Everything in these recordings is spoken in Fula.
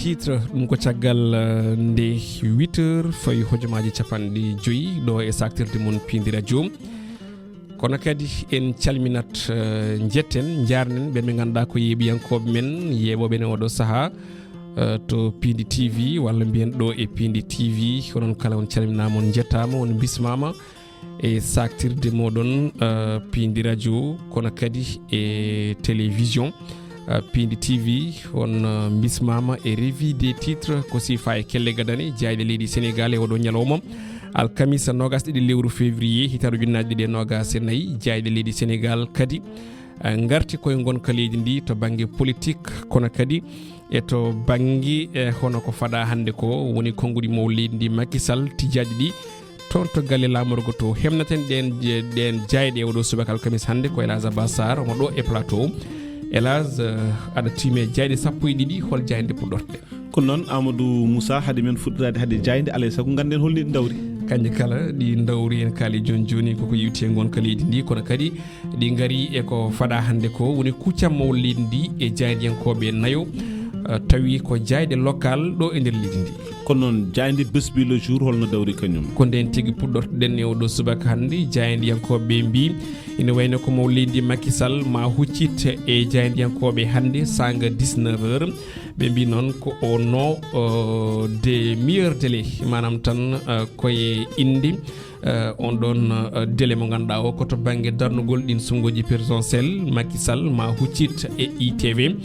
titre ɗum ko caggal nde 8h fawi hojomaji capanɗe joyyi ɗo e saktirde mon Piindi radio kono kadi en calminat jetten jarnen ɓen ɓe ganduɗa ko yeeɓiyankoɓe men yeeɓoɓe ne oɗo saaha to Piindi TV walla mbiyen ɗo e Piindi TV onon kala on calminama on jettama on bismama e saktirde moɗon Piindi radio kono kadi e télévision Piindi TV on bismama e revue des titres ko sifa e kelle gadane jayde leydi Sénégal e oɗo ñalawma alkamisa nogas ɗiɗi lewru février hitaru junnaji ɗiɗi e nogas e nayyi jayde leydi Sénégal kadi garti koye gonka leydi ndi to banggue politique kono kadi e to banggue hono ko faɗa hande ko woni konngudi mow leydi ndi Macky Sall tijaji ɗi toon to galle lamorgo to hemnaten ɗen jayɗe e oɗo subaka alkamisa hande ko Elage Bassar omo ɗo e plateau Elage aɗa tiime jayɗe sappo e ɗiɗi hol jayde puɗɗorte kono noon Amadou Moussa haade men fuɗɗorade haade jayde alay saago ganden holni ɗi dawri kanƴe kala ɗi dawri en kaali joni koko yiwti e gonka leydi ndi kono kadi ɗi gaari e ko faɗa hande ko woni kuccammawo leydi ndi e jaydiyankoɓe nayo tawi ko jayde local ɗo e nder leydi ndi kono noon jayde besbi le jour holno dawri kañum ko nden tigui puɗɗortoɗen e oɗo subaka hande jaydiyankoɓe mbi ina wayno ko maw leydi Macky Sall ma huccit e jaydiyankoɓe hande sanga 19h ɓe mbi noon ko au nom des meilleurs délais manam tan koye inde on ɗon délai mo ganduɗa o koto banggue darnugol ɗin sumgoji présidentiel Macky Sall ma huccit e ITV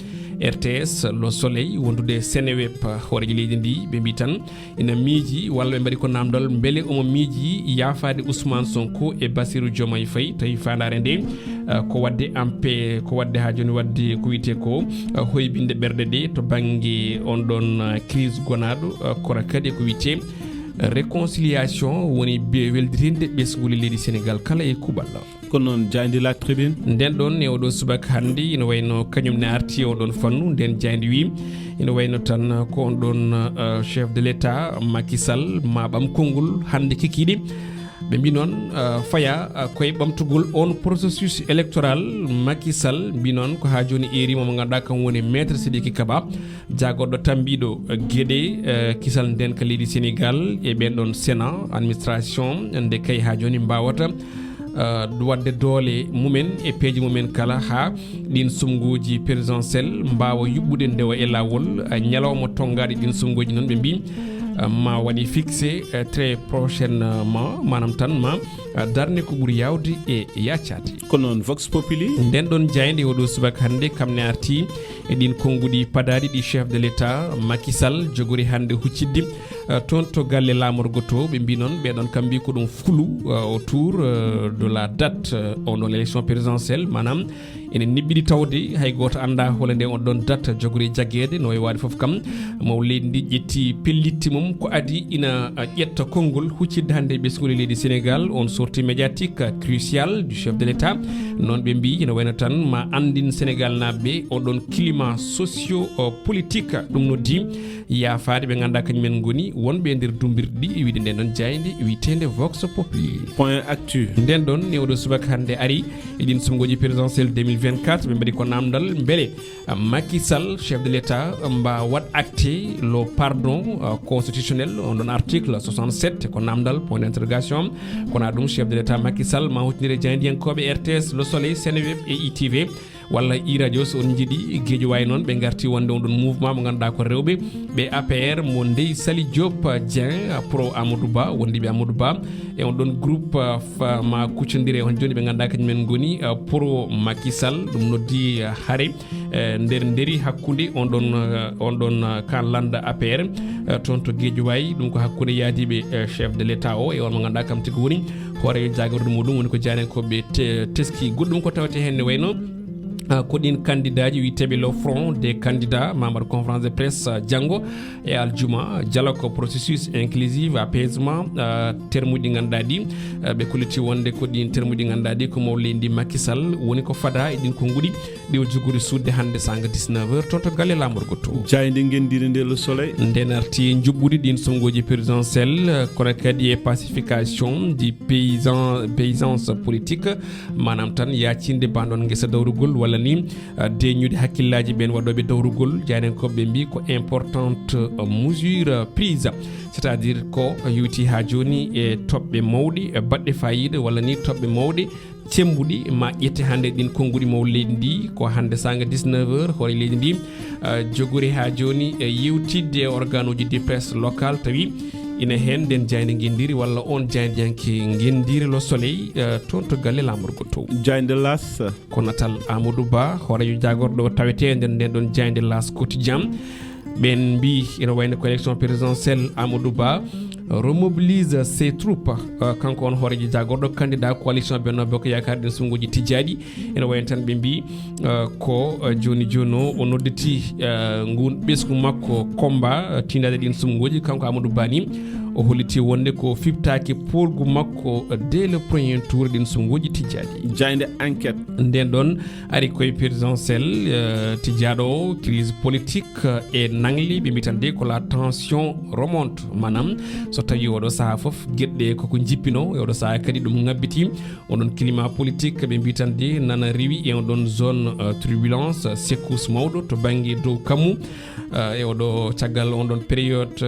RTS Le Soleil wondude Seneweb horeji leydi ndi ɓe mbi tan ina miiji walla ɓe mbaɗi ko namdal beele omo miiji yaafade Ousmane Sonko e Bassirou Diomaye Faye tawi fandare nde ko wadde ampe ko wadde ha joni wadde ko wiyete ko hoybinde ɓerɗe ɗe to banggue on ɗon crise gonaɗo kono kadi ko wiyete réconciliation woni weldirinde ɓesguli leydi Sénégal kala e kuɓal kono noon jaydi la tribune nden ɗon e oɗo subaka hande ina wayno kañum ne arti oɗon fannu nden jaydi wi ina wayno tan ko on ɗon chef de l'état Macky Sall ma ɓam konngol hande kikiɗe ɓe mbi noon faya koye ɓamtugol on processus électoral Macky Sall mbi noon ko ha joni erima mo ganduɗa kam woni maître Sidiki Kaba jagoɗo tambiɗo gueɗe kisal nden ka leydi Sénégal e ɓen ɗon sénat administration nde kay ha joni mbawata wadde doole mumen e peeje mumen kala ha ɗin sumgoji présidentiel mbawa yuɓɓude ndewa e lawol ñalawma tongaɗe ɗin sumgoji noon ɓe mbi ma waɗi fixé très prochainement manam tan ma darne ko ɓuuri yawde e yaccade kono noon Vox Populi nden ɗon jayde oɗo subaka hande kamne arti e ɗin konnguɗi padaɗi ɗi chef de l'état Macky Sall jogori hande huccidde toon to galle lamorgo to ɓe mbi noon ɓeɗon kam mbi ko ɗum flou autour de la date on ɗon élection présidentielle manam ene niɓɓiɗi tawde hay goto anda holande on ɗon date jogori jagguede no wawi foof kam maw leydi ndi ƴetti pellitti mum ko adi ina ƴetta konngol huccidde hande ɓesgol leydi Sénégal on sortie médiatique crucial du chef de l'état noon ɓe mbi ina wayno tan ma andin Sénégal naɓe oɗon climat socio politique ɗum noddi yaafade ɓe ganduɗa kañumen goni wonɓe nder dumbirɗi e wiide nden ɗon jayde witende Vox Populi point actu nden ɗon ne oɗo subaka hande ari e ɗin sumgoji présidentiel 2024 ɓe mbaɗi ko namdal beele Macky Sall chef de l'état mba wat acté le pardon constitutionnel on ɗon article 67 ko namdal point d'interrogation kono ɗum chef de l'état Macky Sall ma huccinire jaydiyankoɓe RTS Le Soleil Seneweb e ITV walla i radio so on jiiɗi guejo wayi noon ɓe garti wonde on ɗon mouvement mo ganduɗa ko rewɓe ɓe APR mo Ndeye Sali Diop Dieng pro Amadou Ba wondiɓe Amadou Ba e on ɗon groupe ma kuccodire on joni ɓe ganduɗa kañumen goni pro Macky Sall ɗum noddi haare nderi hakkude on ɗon kan landa APR toon to guejo wayi ɗum ko hakkude yaadiɓe chef de l'état o e on mo ganduɗa kam tigi woni hoore jagorɗo muɗum woni ko janenkoɓe teski goɗɗum ko tawete hen ne wayno ko ɗin candidat ji witeɓe le front des candidats membre conférence de presse janggo e aljuma jala ko processus inclusif apaisement termuji ɗi ganduɗa ɗi ɓe kolliti wonde ko ɗin termuji ɗi ganduɗa ɗi ko maw leydi Macky Sall woni ko fada e ɗin konguɗi ɗi o jogori sudde hande sanga 19h toon to galle lamorgo to jayde gendiri nde Le Soleil nden arti juɓɓude ɗin songoji présidentiel kono kadi e pacification du paysance politique manam tan yacinde banɗon guesa dawrugol walla ni deñude hakkillaji ben wadobe dawrugol janen ko be mbi ko importante mesure prise c'est-à-dire ko yuti ha joni e tobbe mawdi e badde fayida wala ni tobbe mawdi cembudi ma yette hande din kongudi maw leydi ndi ko hande sanga 19h hore leydi ndi jogori ha joni yewtidde organuji de presse local tawi ina hen den jayde gendiri walla on jayde janki gendiri lo soleil ton to galle lamorgo to jayde las ko natal Amadou Ba horejo jagordo tawete den don jayde las quotidien ben bi ina wayne ko élection présidentielle Amadou Ba remobilise ses troupes kanko on horeji jagordo candidat coalition Benno Bokk Yaakaar den sunguji tijadi ina wayne tan be mbi ko joni jono o nodditi ngun besku makko combat tindade din sunguji kanko Amadou Bani o holliti wonde ko fiptaki polgu makko dès le premier tour din sunguji tijadi jayde enquête den don ari koy présidentielle tijado crise politique et nangli be mitande ko la tension remonte manam so tawi oɗo saha fof gueɗɗe koko jippino oɗo saha kadi ɗum ngabbiti oɗon climat politique ɓe mbitande nana rewi e oɗon zone turbulence secousse mawɗo to banggue dow kammu e oɗo caggal on ɗon période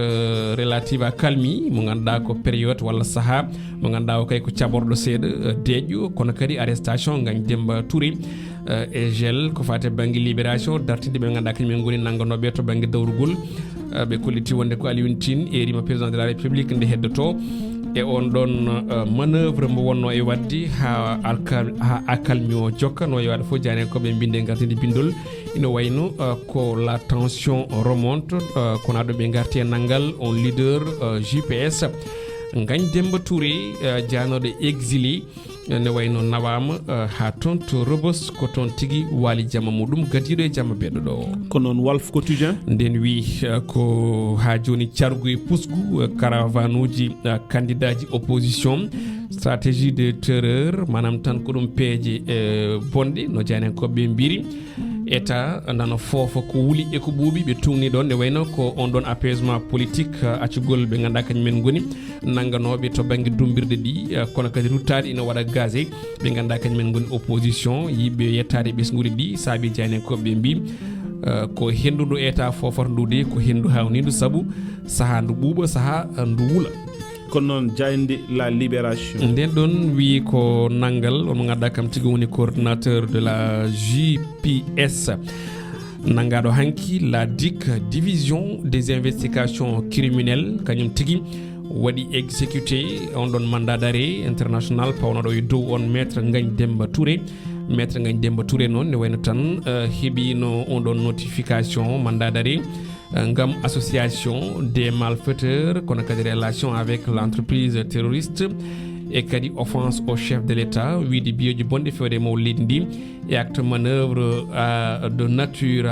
relative à calmi mo ganduɗa ko période walla saha mo ganduɗa o kay ko caɓorɗo seeɗa deƴƴo kono kadi arrestation Ngagne Demba Touré e gel ko fate banggue libération dartinde ɓe ganduɗa kañumen goni nangganoɓe to banggue dawrugol ɓe kolliti wonde ko Alioune Tine erima président de la république nde heddoto e on ɗon manœuvre mo wonno e wadde ha accalmi o jokka no e waɗa fof jani koɓe binde gartide bindol ina wayno ko la tension remonte kono aɗo ɓe garti e nanggal on leader JPS Ngagne Demba Touré janoɗo exilé ne wayno nawama ha toon to Rebeuss ko toon tigui waali jamma muɗum gadiɗo e jamma beɗo ɗo ko noon Walf Quotidien nden wi ko ha joni cargu e pusgu caravane uji candidat ji opposition stratégie de terreur manam tan ko ɗum peeje bonɗe no jani koɓe mbiri état nano foofa ko wuli e ko ɓuuɓi ɓe tungni ɗon nde wayno ko on ɗon apaisement politique accugol ɓe ganduɗa kañumen goni nangganoɓe to banggue dumbirde ɗi kono kadi ruttade ina waɗa gazé ɓe ganduɗa kañumen goni opposition yiɓe yettade ɓesguji ɗi saabi jani koɓe mbi ko hendu ndu état fofata ndude ko hendu hawnidu saabu saaha ndu ɓuuɓa saaha ndu wuula kono noon jayde la libération nden ɗon wi ko nanggal on mo ganduɗa kam tigui woni coordinateur de la JPS nangaɗo hanki la DIC division des investigations criminelles kañum tigui waɗi exécuté on ɗon mandat d'arrêt international pawnoɗo e dow on maître Ngagne Demba Touré maître Ngagne Demba Touré noon ne wayno tan heeɓino on ɗon notification mandat d'arrêt ngam association des malfaiteurs kono kadi relation avec l'entreprise terroriste e kadi offense au chef de l'état wiide biyeji bonɗe fewde maw leydi ndi et acte manœuvre de nature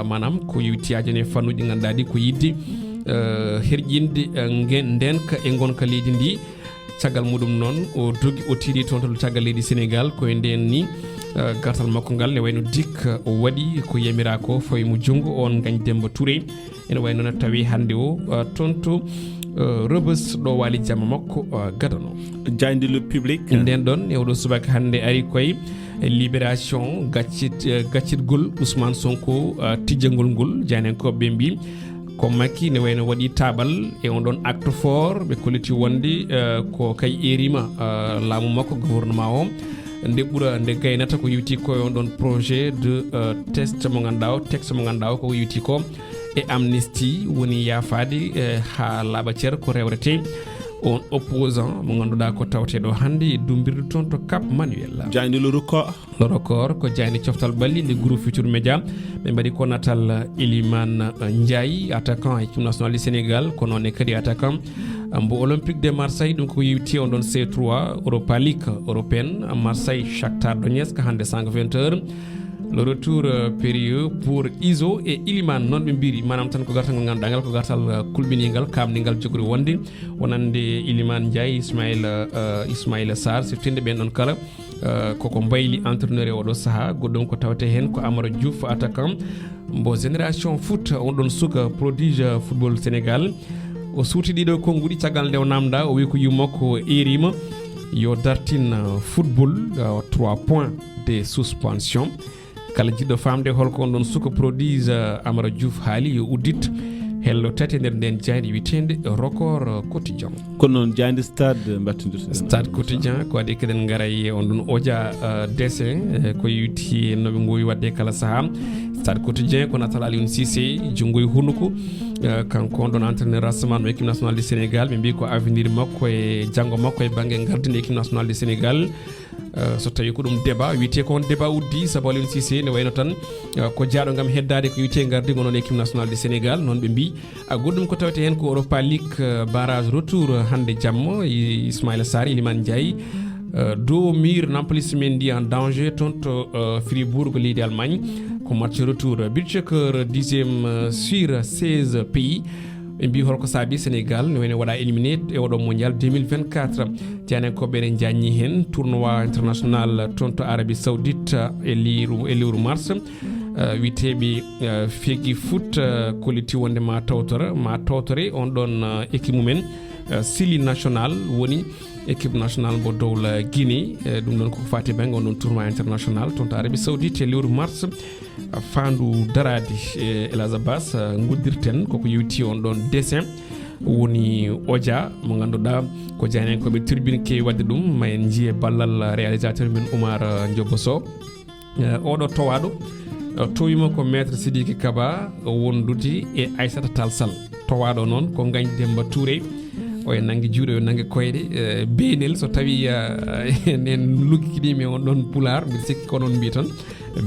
manam ko yewti ajane fannuji ganduɗa ɗi ko yidde herƴinde ndenka e gonka leydi ndi caggal muɗum noon o dogi o tiiri toon to caggal leydi Sénégal koye nden ni gartal makko ngal ne wayno DIC o waɗi ko yamira ko fawi mo junggo on Ngagne Demba Touré ene wayno no tawi hande o toon to Rebeuss ɗo waali jamma makko gadano jayde le public nden ɗon e oɗo subaka hande ari koye libération gaccitgol Ousmane Sonko tijjangol ngol janen koɓe mbi ko makki ne wayno waɗi tabal e on ɗon acte fort ɓe kolliti wonde ko kay erima laamu makko gouvernement o nde ɓuura nde gaynata ko yewti ko on ɗon projet de test mo ganduɗa o texte mo ganduɗa o ko yewti ko e amnesty woni yaafade ha laaɓa ceer ko rewrete on opposant mo ganduɗa ko tawteɗo hande e dumbirde toon to Cap Manuel jayde le record ko jayde coftal balli nde groupe Futurs Médias ɓe mbaɗi ko natal Elimane Ndiaye attaquant équipe nationale du Sénégal ko noon e kadi attaquant mbo Olympique de Marseille ɗum ko yewti on ɗon C3 Europa League européenne Marseille Shakhtar Donetsk hande 5:20 le retour périlleux pour Iso et Iliman non ɓe mbiri manam tan ko gartal ngol ganduɗa ngal ko gartal kulɓinigal kamnigal jogori wonde wonande Iliman Ndiaye Ismaïla Sarr siftinde ɓen ɗon kala koko mbayli entraîneur e oɗo saaha goɗɗum ko tawte hen ko Amadou Diouf attaquant mbo génération foot on ɗon suka prodige football Sénégal o suuti ɗiɗo konnguɗi caggal nde o namda o wi ko yummakko erima yo dartin football 3 points de suspension kala jiɗɗo famde holko on ɗon suka produise Amara Diouf haali yo uddit hello tati nder nden jaydi witende record quotidien kono noon jaydi stade battidirten stade quotidien ko waɗi keɗen garay on ɗon oja dessin ko yewti noɓe gowi wadde kala saaha stade quotidien ko natal Aliou Cissé junggo e hunnuko kanko on ɗon entraîneur rassemblement no équipe nationale du Sénégal ɓe mbi ko avenir makko e janggo makko e banggue gardinde équipe nationale du Sénégal so tawi ko ɗum débat wiyete ko on débat uddi saabu Aliou Cissé ne wayno tan ko jaaɗo gam heddade ko wiyete gardigo noon équipe nationale du Sénégal noon ɓe mbi goɗɗum ko tawete hen ko Europa League barrage retour hande jamma Ismaïla Sarr Iliman Ndiaye dow mur Nampalys Mendy en danger tonto Fribourg leydi Allemagne ko match retour budget-cœur 10e sur 16 pays ɓe mbi holko saabi Sénégal ne wayno waɗa éliminé e oɗo mondial 2024 tiyanenkoɓe ne janni hen tournoi international tonto Arabie Saoudite e lewru mars witeɓe fegi foot koliti wonde ma tawtore on ɗon équipe mumen Sili national woni équipe nationale mo dowla Guinée ɗum ɗon koko fati banggue on ɗon tournoi international tonto Arabie Saoudite e lewru mars fandu darade Elas Abbas guddirten koko yewti on ɗon dessin woni oja mo ganduɗa ko janenkoɓe tribune kewi wadde ɗum ma en jiiye ballal réalisateur men Oumar Ndiobo Sow oɗo towaɗo towima ko maître Sidiki Kaba wondude e Aissata Tall Sall towaɗo noon ko Gagne Demba Touré o e nangue juuɗe yo nangue koyɗe beenel so tawi en luggikiɗimi on ɗon pulaar mbiɗa sikki ko noon mbi tan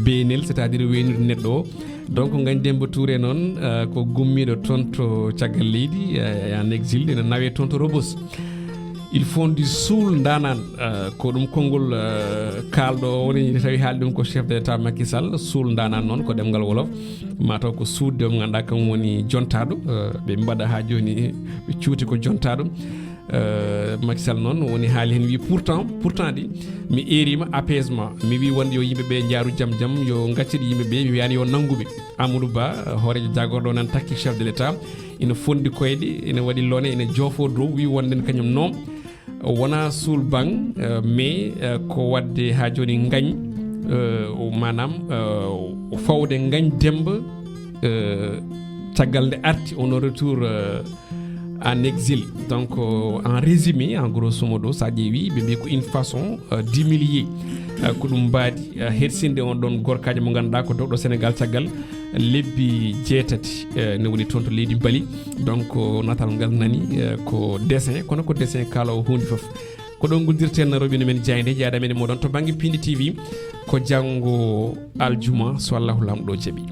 beenel c'est à dire weynude neɗɗo o donc Gagne Demba Touré noon ko gummiɗo toon to caggal leydi en exil ene nawe toon to Rebus il faut du suul danan ko ɗum konngol kalɗo woni tawi haali ɗum ko chef de l'état Macky Sall suul danan noon ko ɗemgal wolof mataw ko suudde mo ganduɗa kam woni jontaɗo ɓe mbaɗa ha joni ɓe cuuti ko jontaɗo Macky Sall noon woni haali hen wi pourtant ɗi mi erima apaisement mi wi wonde yo yimɓeɓe jaaru jaam yo gacciɗe yimɓeɓe mi wiyani yo nangguɓe Amadou Ba hoorejo jagorɗo nan takki chef de l'état ina fondi koyɗe ina waɗi lone ina joofo dow wi wonden kañum noon wona suul bang mais ko wadde ha joni gagne manam fawde Gagne Demba caggal nde arti on retour en exil donc en résumé en grosso modo sa ƴeewi ɓe mbi ko une façon d'humilier ko ɗum mbaadi hersinde on ɗon gorkaji mo ganduɗa ko dowɗo Sénégal caggal lebbi 6 ne woni toon to leydi Bali donc natal ngal nani ko dessin kono ko dessin kalawo hunde foof ko ɗon guddirten roɓine men jayde jeyada men moɗon to banggue Piindi TV ko janggo aljuma so Allahu lamɗo jaaɓi